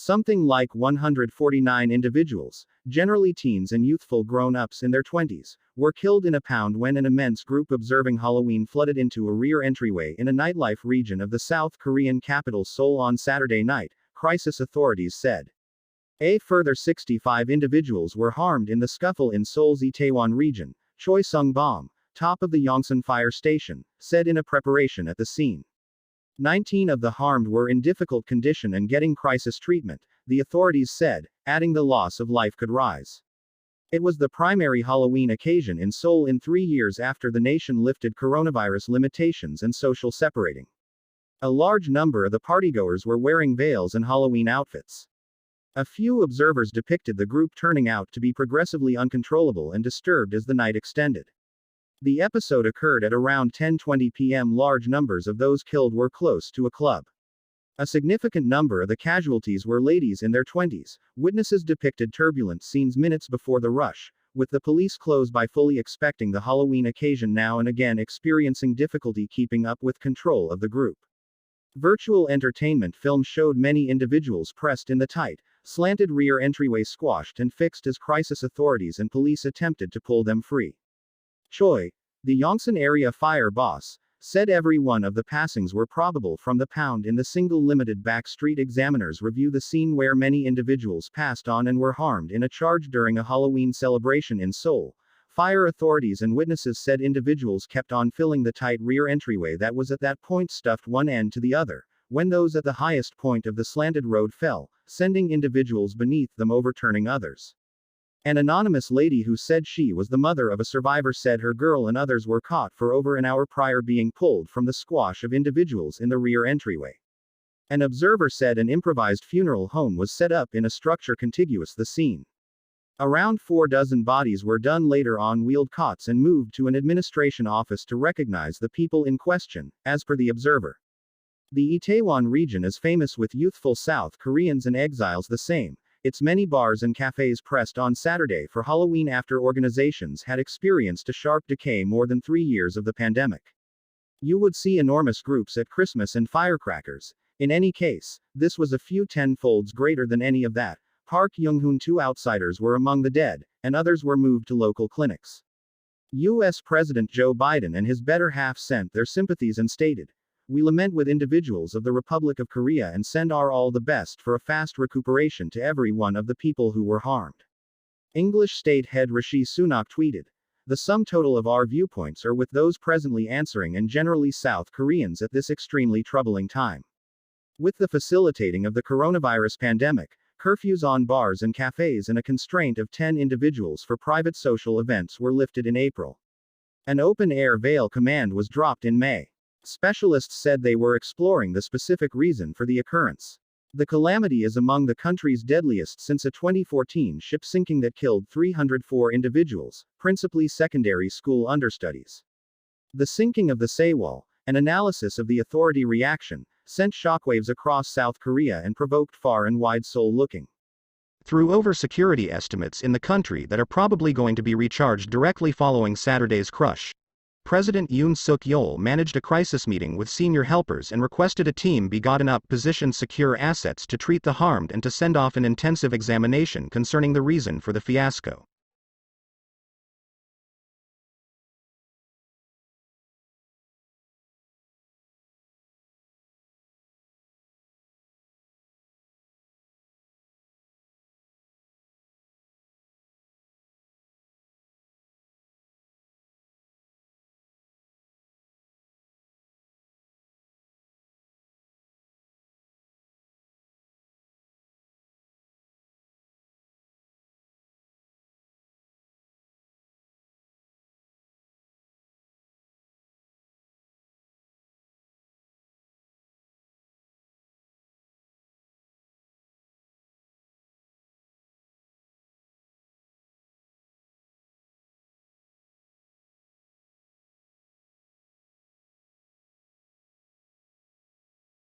Something like 149 individuals, generally teens and youthful grown-ups in their 20s, were killed in a pound when an immense group observing Halloween flooded into a rear entryway in a nightlife region of the South Korean capital Seoul on Saturday night, crisis authorities said. A further 65 individuals were harmed in the scuffle in Seoul's Itaewon region, Choi Sung-bom, top of the Yongsan fire station, said in a preparation at the scene. 19 of the harmed were in difficult condition and getting crisis treatment, the authorities said, adding the loss of life could rise. It was the primary Halloween occasion in Seoul in 3 years after the nation lifted coronavirus limitations and social separating. A large number of the partygoers were wearing veils and Halloween outfits. A few observers depicted the group turning out to be progressively uncontrollable and disturbed as the night extended. The episode occurred at around 10:20 p.m. Large numbers of those killed were close to a club. A significant number of the casualties were ladies in their 20s. Witnesses depicted turbulent scenes minutes before the rush, with the police close by fully expecting the Halloween occasion now and again experiencing difficulty keeping up with control of the group. Virtual entertainment film showed many individuals pressed in the tight, slanted rear entryway squashed and fixed as crisis authorities and police attempted to pull them free. Choi, the Yongsan area fire boss, said every one of the passings were probable from the pound in the single limited back street. Examiners review the scene where many individuals passed on and were harmed in a charge during a Halloween celebration in Seoul. Fire authorities and witnesses said individuals kept on filling the tight rear entryway that was at that point stuffed one end to the other, when those at the highest point of the slanted road fell, sending individuals beneath them overturning others. An anonymous lady who said she was the mother of a survivor said her girl and others were caught for over an hour prior being pulled from the squash of individuals in the rear entryway. An observer said an improvised funeral home was set up in a structure contiguous the scene. Around 4 dozen bodies were done later on wheeled cots and moved to an administration office to recognize the people in question, as per the observer. The Itaewon region is famous with youthful South Koreans and exiles the same. Its many bars and cafes pressed on Saturday for Halloween after organizations had experienced a sharp decay more than 3 years of the pandemic. You would see enormous groups at Christmas and firecrackers. In any case, this was a few tenfolds greater than any of that. Park Young-hoon, 2 outsiders were among the dead, and others were moved to local clinics. U.S. President Joe Biden and his better half sent their sympathies and stated, "We lament with individuals of the Republic of Korea and send our all the best for a fast recuperation to every one of the people who were harmed." English State Head Rishi Sunak tweeted, "The sum total of our viewpoints are with those presently answering and generally South Koreans at this extremely troubling time. With the facilitating of the coronavirus pandemic, curfews on bars and cafes and a constraint of 10 individuals for private social events were lifted in April. An open-air veil command was dropped in May. Specialists said they were exploring the specific reason for the occurrence. The calamity is among the country's deadliest since a 2014 ship sinking that killed 304 individuals, principally secondary school understudies. The sinking of the Itaewon, an analysis of the authority reaction, sent shockwaves across South Korea and provoked far and wide Seoul-looking through over security estimates in the country that are probably going to be recharged directly following Saturday's crush. President Yoon Suk-yeol managed a crisis meeting with senior helpers and requested a team be gotten up positioned secure assets to treat the harmed and to send off an intensive examination concerning the reason for the fiasco.